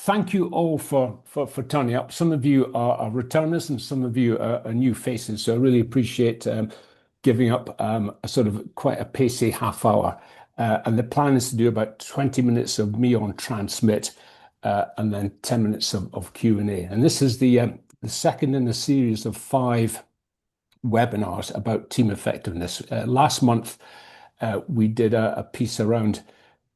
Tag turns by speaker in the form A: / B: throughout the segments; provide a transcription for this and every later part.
A: Thank you all for turning up. Some of you are returners and some of you are new faces. So I really appreciate giving up a sort of quite a pacey half hour. And the plan is to do about 20 minutes of me on transmit and then 10 minutes of Q&A. And this is the second in a series of 5 webinars about team effectiveness. Last month, we did a piece around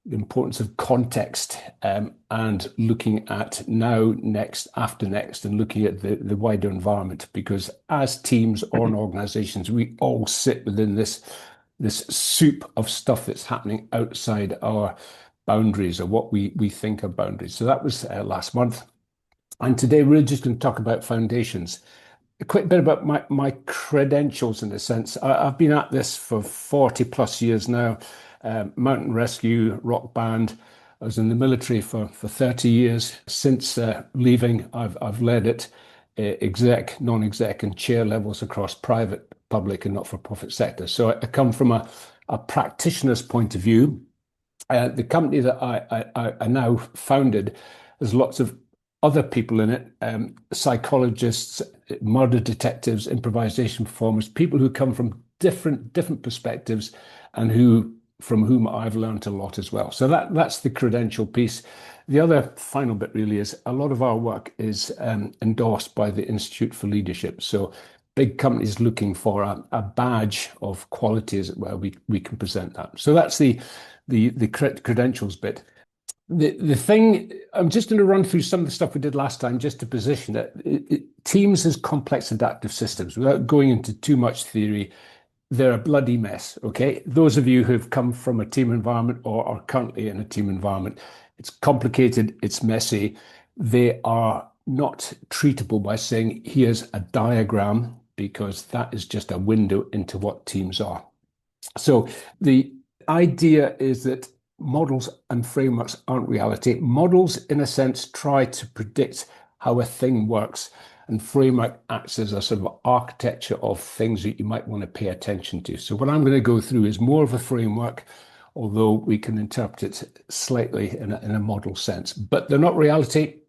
A: the importance of context and looking at now, next, after next, and looking at the wider environment. Because as teams or in organizations, we all sit within this soup of stuff that's happening outside our boundaries or what we think are boundaries. So that was last month. And today we're just going to talk about foundations. A quick bit about my credentials in a sense. I've been at this for 40 plus years now. Mountain rescue, rock band. I was in the military for 30 years. Since leaving, I've led it, exec, non-exec, and chair levels across private, public, and not-for-profit sectors. So I come from a practitioner's point of view. The company that I now founded has lots of other people in it, psychologists, murder detectives, improvisation performers, people who come from different perspectives and from whom I've learned a lot as well. So that's the credential piece. The other final bit really is a lot of our work is endorsed by the Institute for Leadership. So big companies looking for a badge of quality, as it were, we can present that. So that's the credentials bit. The thing, I'm just going to run through some of the stuff we did last time just to position it. Teams as complex adaptive systems, without going into too much theory, they're a bloody mess, okay? Those of you who've come from a team environment or are currently in a team environment, it's complicated, it's messy. They are not treatable by saying, here's a diagram, because that is just a window into what teams are. So the idea is that models and frameworks aren't reality. Models, in a sense, try to predict how a thing works, and framework acts as a sort of architecture of things that you might want to pay attention to. So what I'm going to go through is more of a framework, although we can interpret it slightly in a model sense. But they're not reality.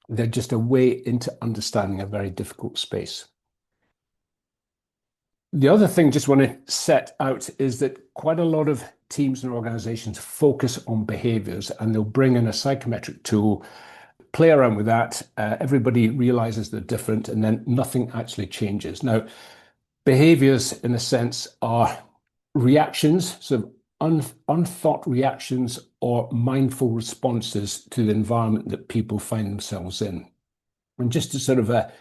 A: They're just a way into understanding a very difficult space. The other thing just want to set out is that quite a lot of teams and organizations focus on behaviors, and they'll bring in a psychometric tool, play around with that. Everybody realizes they're different, and then nothing actually changes. Now, behaviors, in a sense, are reactions, so unthought reactions or mindful responses to the environment that people find themselves in. And just to sort of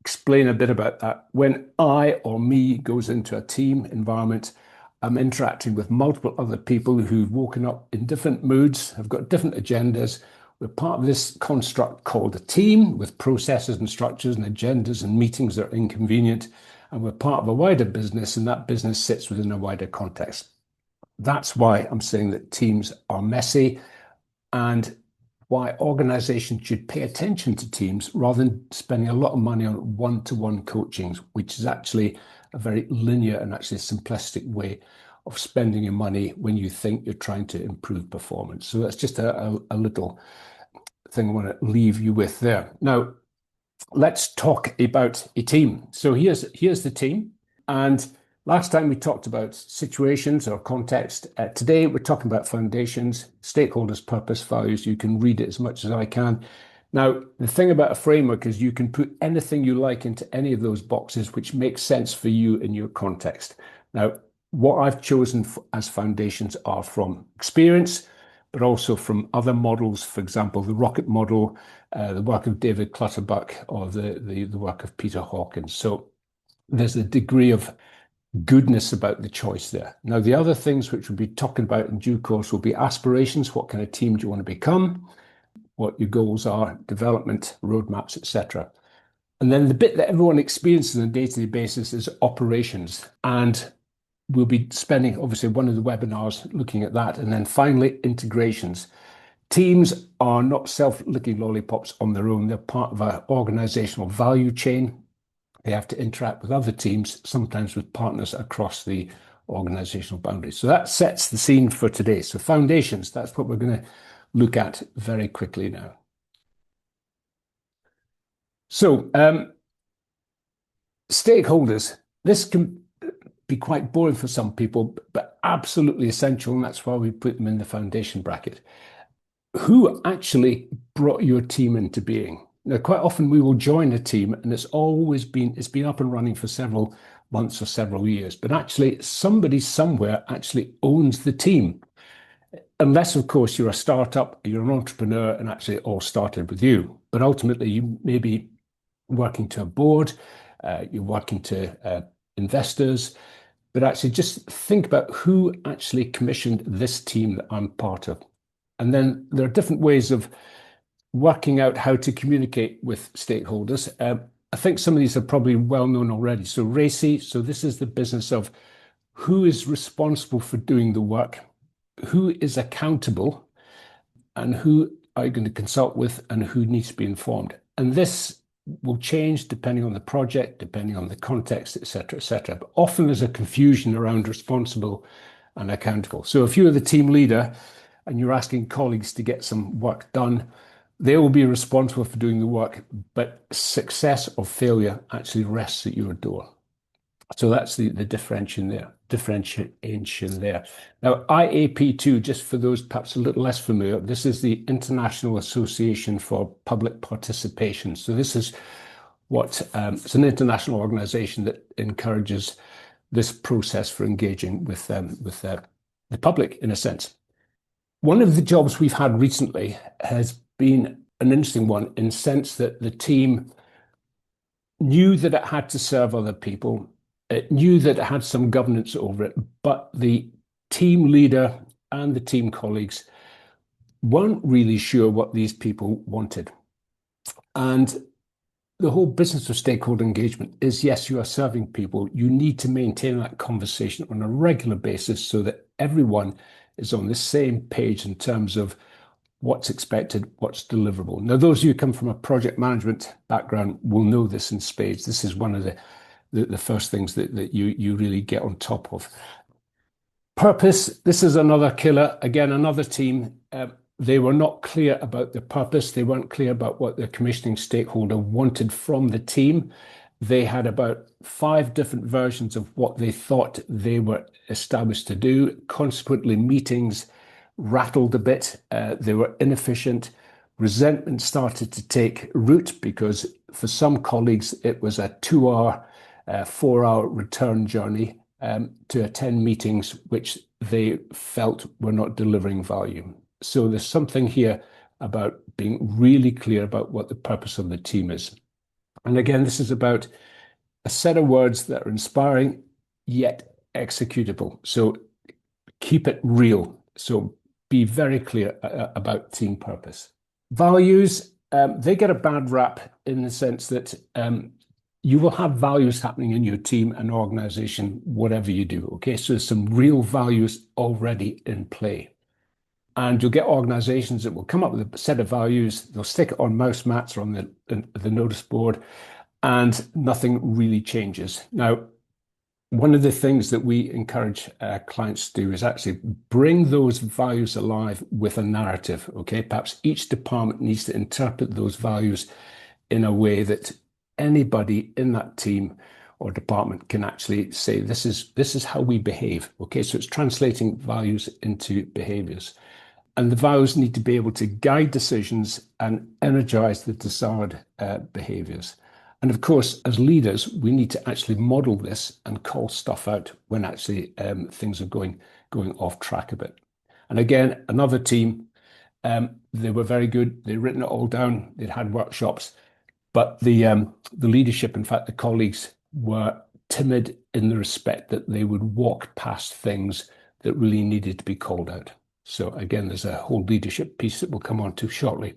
A: explain a bit about that, when I or me goes into a team environment, I'm interacting with multiple other people who've woken up in different moods, have got different agendas. We're part of this construct called a team with processes and structures and agendas and meetings that are inconvenient. And we're part of a wider business, and that business sits within a wider context. That's why I'm saying that teams are messy, and why organizations should pay attention to teams rather than spending a lot of money on one-to-one coaching, which is actually a very linear and actually simplistic way of spending your money when you think you're trying to improve performance. So that's just a little thing I want to leave you with there. Now, let's talk about a team. So here's the team. And last time we talked about situations or context. Today we're talking about foundations, stakeholders, purpose, values. You can read it as much as I can. Now, the thing about a framework is you can put anything you like into any of those boxes, which makes sense for you in your context. Now, what I've chosen as foundations are from experience, but also from other models. For example, the rocket model, the work of David Clutterbuck, or the work of Peter Hawkins. So there's a degree of goodness about the choice there. Now, the other things which we'll be talking about in due course will be aspirations. What kind of team do you want to become? What your goals are, development, roadmaps, etc. And then the bit that everyone experiences on a day-to-day basis is operations. And we'll be spending, obviously, one of the webinars looking at that. And then finally, integrations. Teams are not self-licking lollipops on their own. They're part of an organizational value chain. They have to interact with other teams, sometimes with partners across the organizational boundaries. So that sets the scene for today. So foundations, that's what we're going to look at very quickly now. So, stakeholders, this can be quite boring for some people, but absolutely essential, and that's why we put them in the foundation bracket. Who actually brought your team into being? Now, quite often we will join a team and it's been up and running for several months or several years, but actually somebody somewhere actually owns the team. Unless, of course, you're a startup, you're an entrepreneur, and actually it all started with you. But ultimately, you may be working to a board, you're working to investors, but actually just think about who actually commissioned this team that I'm part of. And then there are different ways of working out how to communicate with stakeholders. I think some of these are probably well known already. So RACI, so this is the business of who is responsible for doing the work, who is accountable, and who are you going to consult with, and who needs to be informed. And this will change depending on the project, depending on the context, etc., etc. But often there's a confusion around responsible and accountable. So if you're the team leader and you're asking colleagues to get some work done, they will be responsible for doing the work, but success or failure actually rests at your door. So that's the differentiation there. Now, IAP2, just for those perhaps a little less familiar, this is the International Association for Public Participation. So this is what it's an international organization that encourages this process for engaging with the public, in a sense. One of the jobs we've had recently has been an interesting one in the sense that the team knew that it had to serve other people. It knew that it had some governance over it, but the team leader and the team colleagues weren't really sure what these people wanted. And the whole business of stakeholder engagement is, yes, you are serving people. You need to maintain that conversation on a regular basis so that everyone is on the same page in terms of what's expected, what's deliverable. Now, those of you who come from a project management background will know this in spades. This is one of the first things that you really get on top of. Purpose, this is another killer. Again, another team. They were not clear about the purpose. They weren't clear about what the commissioning stakeholder wanted from the team. They had about 5 different versions of what they thought they were established to do. Consequently, meetings rattled a bit. They were inefficient. Resentment started to take root because for some colleagues, it was a 2-hour, 4-hour return journey to attend meetings which they felt were not delivering value. So there's something here about being really clear about what the purpose of the team is. And again, this is about a set of words that are inspiring yet executable. So keep it real. So be very clear about team purpose. Values, they get a bad rap in the sense that you will have values happening in your team and organization, whatever you do. Okay, so there's some real values already in play. And you'll get organizations that will come up with a set of values, they'll stick it on mouse mats or on the notice board, and nothing really changes. Now, one of the things that we encourage clients to do is actually bring those values alive with a narrative. Okay, perhaps each department needs to interpret those values in a way that anybody in that team or department can actually say, this is how we behave. Okay, so it's translating values into behaviors. And the values need to be able to guide decisions and energize the desired behaviors. And of course, as leaders, we need to actually model this and call stuff out when actually things are going off track a bit. And again, another team, they were very good. They'd written it all down. They'd had workshops, but the leadership, in fact, the colleagues were timid in the respect that they would walk past things that really needed to be called out. So again, there's a whole leadership piece that we'll come on to shortly.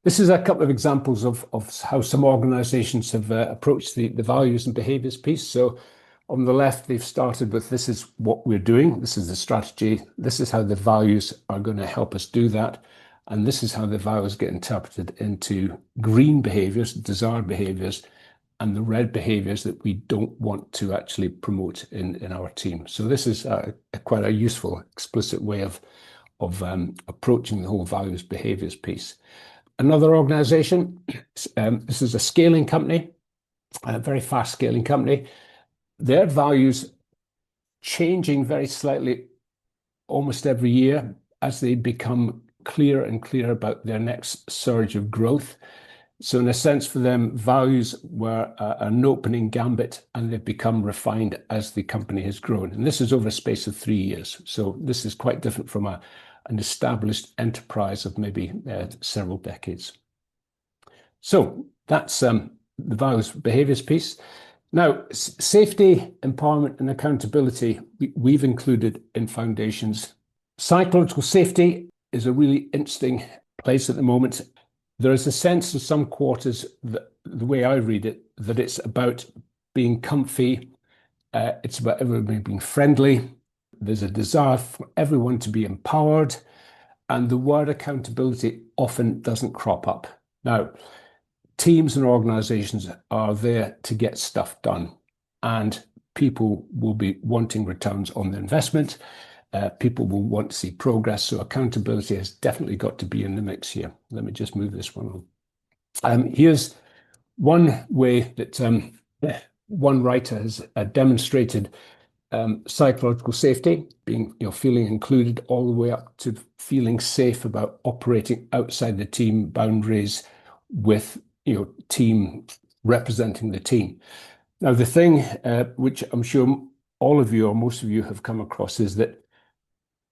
A: This is a couple of examples of how some organizations have approached the values and behaviors piece. So on the left, they've started with, this is what we're doing. This is the strategy. This is how the values are going to help us do that. And this is how the values get interpreted into green behaviors, desired behaviors, and the red behaviors that we don't want to actually promote in our team. So this is quite a useful, explicit way of approaching the whole values behaviors piece. another organization. This is a scaling company, a very fast scaling company. Their values changing very slightly almost every year as they become clearer and clearer about their next surge of growth. So in a sense for them, values were an opening gambit and they've become refined as the company has grown. And this is over a space of 3 years. So this is quite different from an established enterprise of maybe several decades. So that's the values behaviors piece. Now, safety, empowerment, and accountability, we've included in foundations. Psychological safety is a really interesting place at the moment. There is a sense in some quarters, that, the way I read it, that it's about being comfy. It's about everybody being friendly. There's a desire for everyone to be empowered. And the word accountability often doesn't crop up. Now, teams and organizations are there to get stuff done. And people will be wanting returns on their investment. People will want to see progress. So accountability has definitely got to be in the mix here. Let me just move this one on. Here's one way that one writer has demonstrated psychological safety, being, feeling included, all the way up to feeling safe about operating outside the team boundaries with, team representing the team. Now, the thing which I'm sure all of you or most of you have come across is that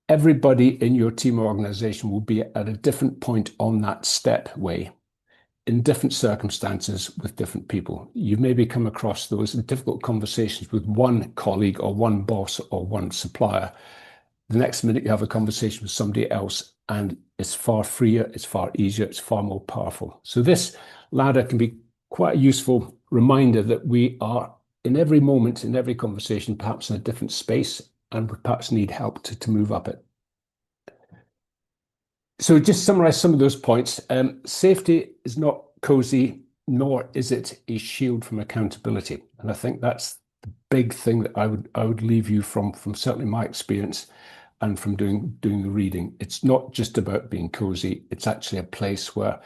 A: everybody in your team or organization will be at a different point on that step way in different circumstances with different people. You maybe come across those difficult conversations with one colleague or one boss or one supplier. The next minute you have a conversation with somebody else and it's far freer, it's far easier, it's far more powerful. So this ladder can be quite a useful reminder that we are in every moment, in every conversation, perhaps in a different space, and we perhaps need help to move up it. So just summarize some of those points. Safety is not cozy, nor is it a shield from accountability. And I think that's the big thing that I would leave you from certainly my experience and from doing the reading. It's not just about being cozy. It's actually a place where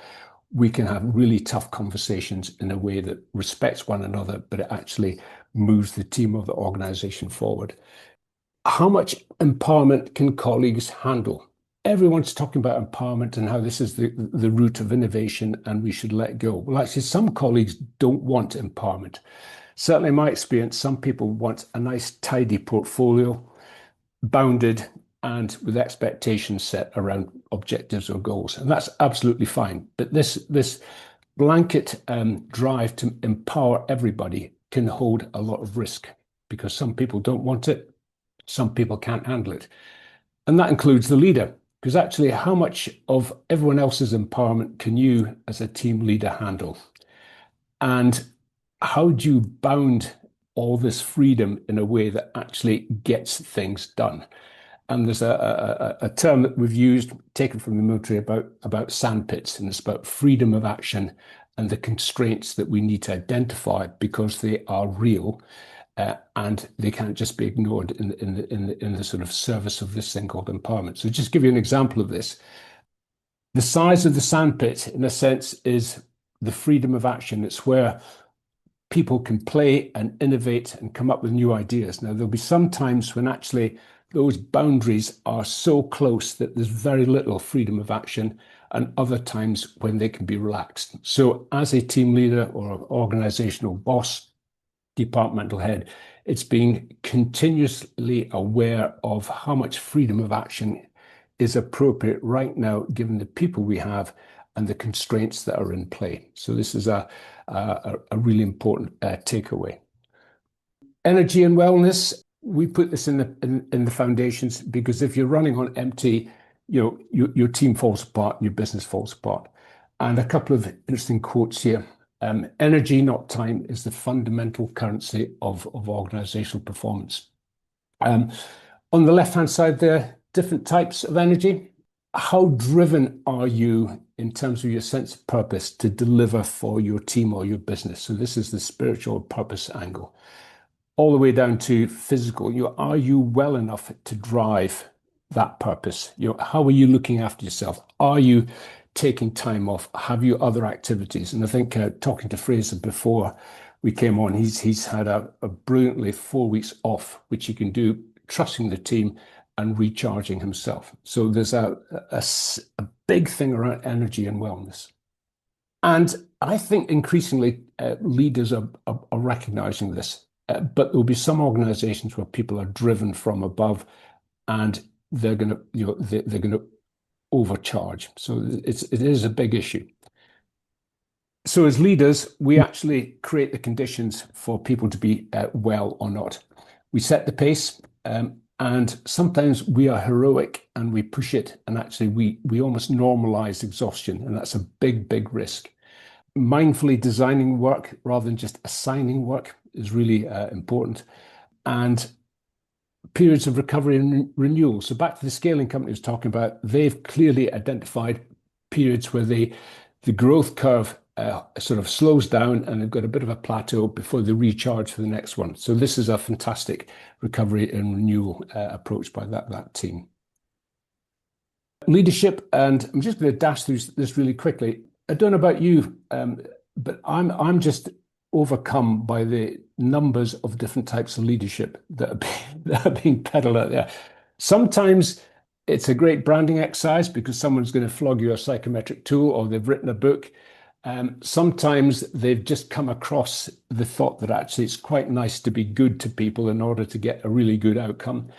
A: we can have really tough conversations in a way that respects one another, but it actually moves the team or the organization forward. How much empowerment can colleagues handle? Everyone's talking about empowerment and how this is the root of innovation and we should let go. Well, actually, some colleagues don't want empowerment. Certainly in my experience, some people want a nice, tidy portfolio, bounded and with expectations set around objectives or goals. And that's absolutely fine. But this blanket drive to empower everybody can hold a lot of risk because some people don't want it. Some people can't handle it. And that includes the leader, because actually how much of everyone else's empowerment can you as a team leader handle? And how do you bound all this freedom in a way that actually gets things done? And there's a term that we've used, taken from the military, about sandpits, and it's about freedom of action and the constraints that we need to identify because they are real. And they can't just be ignored in the sort of service of this thing called empowerment. So just give you an example of this. The size of the sandpit, in a sense, is the freedom of action. It's where people can play and innovate and come up with new ideas. Now, there'll be some times when actually those boundaries are so close that there's very little freedom of action, and other times when they can be relaxed. So as a team leader or organizational boss, departmental head, it's being continuously aware of how much freedom of action is appropriate right now, given the people we have and the constraints that are in play. So this is a really important takeaway. Energy and wellness, we put this in the foundations because if you're running on empty, your team falls apart and your business falls apart. And a couple of interesting quotes here. Energy, not time, is the fundamental currency of organizational performance. On the left-hand side there, different types of energy. How driven are you in terms of your sense of purpose to deliver for your team or your business? So this is the spiritual purpose angle. All the way down to physical. Are you well enough to drive that purpose? How are you looking after yourself? Are you taking time off? Have you other activities? And I think talking to Fraser before we came on, he's had a brilliantly 4 weeks off, which he can do, trusting the team and recharging himself. So there's a big thing around energy and wellness. And I think increasingly leaders are recognizing this. But there'll be some organizations where people are driven from above and they're going to, they're going to overcharge. So it is a big issue. So as leaders, we actually create the conditions for people to be well or not. We set the pace, and sometimes we are heroic and we push it, and actually we almost normalize exhaustion, and that's a big, big risk. Mindfully designing work rather than just assigning work is really important. And periods of recovery and renewal. So back to the scaling company I was talking about, they've clearly identified periods where the growth curve sort of slows down and they've got a bit of a plateau before they recharge for the next one. So this is a fantastic recovery and renewal approach by that team. Leadership, and I'm just going to dash through this really quickly. I don't know about you, but I'm just overcome by the numbers of different types of leadership that are being peddled out there. Sometimes it's a great branding exercise because someone's going to flog you a psychometric tool or they've written a book. Sometimes they've just come across the thought that actually it's quite nice to be good to people in order to get a really good outcome.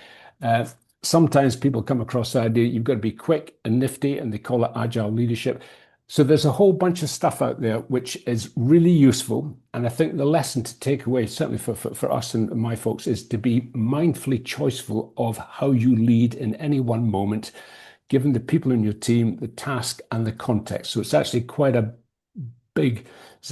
A: Sometimes people come across the idea you've got to be quick and nifty, and they call it agile leadership. So there's a whole bunch of stuff out there which is really useful. And I think the lesson to take away, certainly for us and my folks, is to be mindfully choiceful of how you lead in any one moment, given the people in your team, the task, and the context. So it's actually quite a big,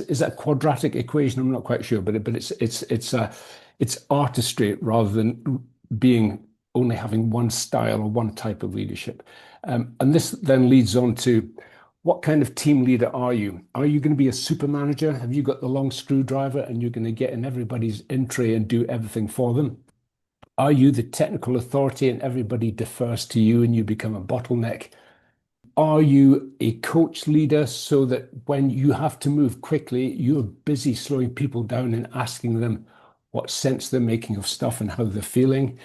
A: is that a quadratic equation? I'm not quite sure, but it's artistry rather than being only having one style or one type of leadership. And this then leads on to, what kind of team leader are you? Are you going to be a super manager? Have you got the long screwdriver and you're going to get in everybody's in tray and do everything for them? Are you the technical authority and everybody defers to you and you become a bottleneck? Are you a coach leader so that when you have to move quickly, you're busy slowing people down and asking them what sense they're making of stuff and how they're feeling?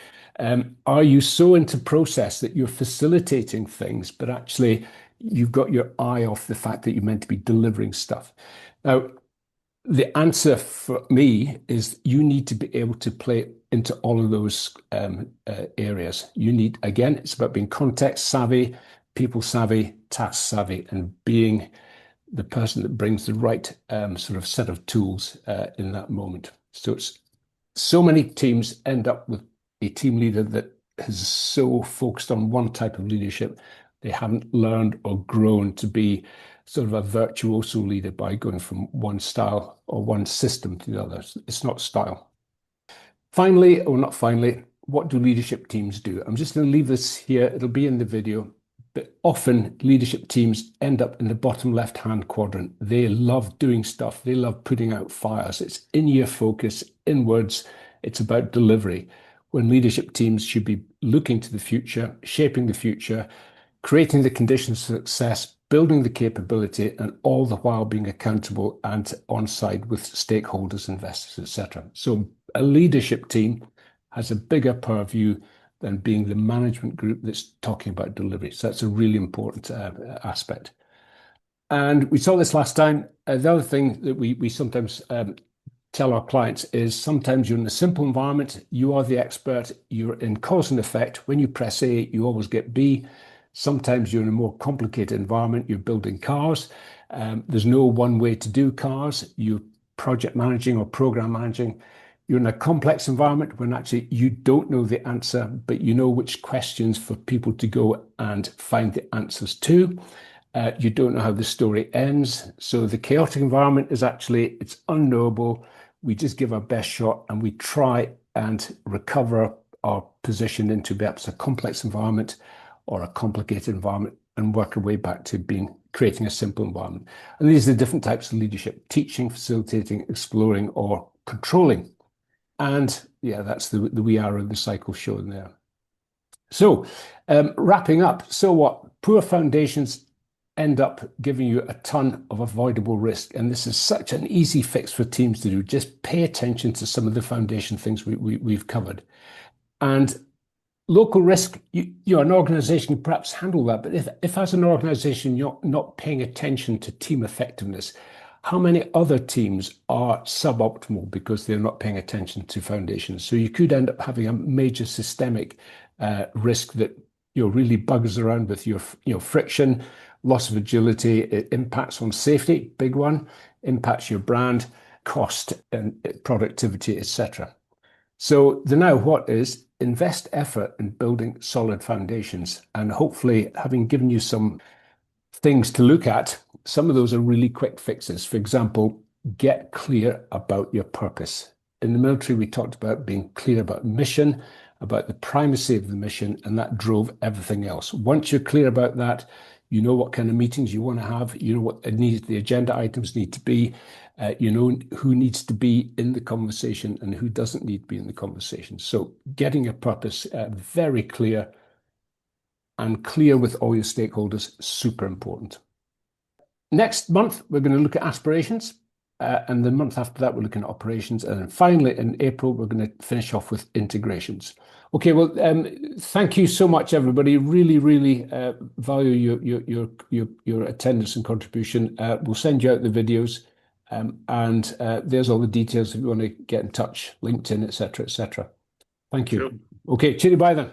A: Are you so into process that you're facilitating things, but actually you've got your eye off the fact that you're meant to be delivering stuff? Now, the answer for me is you need to be able to play into all of those areas. You need, again, it's about being context savvy, people savvy, task savvy, and being the person that brings the right sort of set of tools in that moment. So many teams end up with a team leader that is so focused on one type of leadership, they haven't learned or grown to be sort of a virtuoso leader by going from one style or one system to the other. It's not style. Finally, or not finally, what do leadership teams do? I'm just going to leave this here. It'll be in the video. But often leadership teams end up in the bottom left-hand quadrant. They love doing stuff. They love putting out fires. It's in-year focus, inwards. It's about delivery. When leadership teams should be looking to the future, shaping the future, creating the conditions for success, building the capability, and all the while being accountable and on side with stakeholders, investors, etc. So a leadership team has a bigger purview than being the management group that's talking about delivery. So that's a really important aspect. And we saw this last time. The other thing that we sometimes tell our clients is sometimes you're in a simple environment, you are the expert, you're in cause and effect. When you press A, you always get B. Sometimes you're in a more complicated environment, you're building cars. There's no one way to do cars. You're project managing or program managing. You're in a complex environment when actually you don't know the answer, but you know which questions for people to go and find the answers to. You don't know how the story ends. So the chaotic environment is actually, it's unknowable. We just give our best shot and we try and recover our position into perhaps a complex environment or a complicated environment and work our way back to creating a simple environment. And these are the different types of leadership: teaching, facilitating, exploring, or controlling. And yeah, that's the wee arrow of the cycle shown there. So wrapping up, so what? Poor foundations end up giving you a ton of avoidable risk. And this is such an easy fix for teams to do. Just pay attention to some of the foundation things we've covered. And local risk, an organization can perhaps handle that. But if as an organization, you're not paying attention to team effectiveness, how many other teams are suboptimal because they're not paying attention to foundations? So you could end up having a major systemic risk that really bugs around with your friction, loss of agility. It impacts on safety, big one, impacts your brand, cost, and productivity, etc. So the now what is invest effort in building solid foundations, and hopefully having given you some things to look at. Some of those are really quick fixes. For example, get clear about your purpose. In the military, we talked about being clear about mission, about the primacy of the mission, and that drove everything else. Once you're clear about that, you know what kind of meetings you want to have, you know what the agenda items need to be, you know who needs to be in the conversation and who doesn't need to be in the conversation. So getting your purpose very clear and clear with all your stakeholders, super important. Next month, we're going to look at aspirations. And the month after that, we're looking at operations. And then finally, in April, we're going to finish off with integrations. Okay, well, thank you so much, everybody. Really, really value your attendance and contribution. We'll send you out the videos. And there's all the details if you want to get in touch, LinkedIn, etc., etc. Thank you.
B: Sure.
A: Okay, cheerio, bye then.